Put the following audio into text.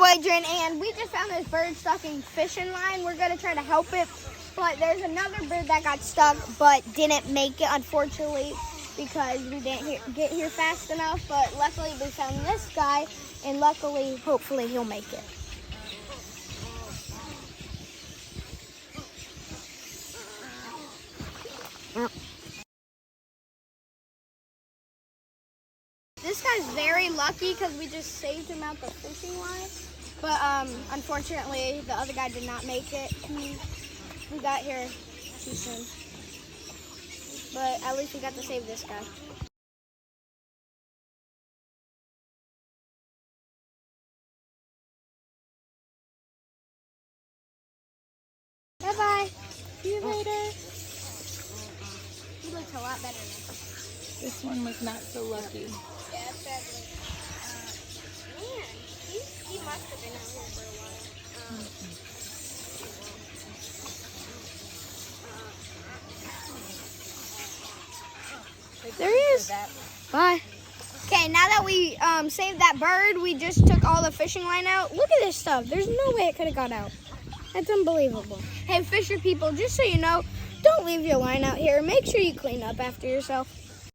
Adrian, and we just found this bird stuck in fishing line. We're gonna try to help it, but there's another bird that got stuck but didn't make it, unfortunately, because we didn't get here fast enough. But luckily we found this guy, and luckily, hopefully he'll make it. This guy's very lucky because we just saved him out the fishing line. But unfortunately, the other guy did not make it. We got here too soon. But at least we got to save this guy. Bye-bye. See you later. He looks a lot better now. This one was not so lucky. Yeah, sadly. Man, he must have been out here for a while. There he is. Bye. Okay, now that we saved that bird, we just took all the fishing line out. Look at this stuff. There's no way it could have got out. That's unbelievable. Hey, fisher people, just so you know, don't leave your line out here. Make sure you clean up after yourself.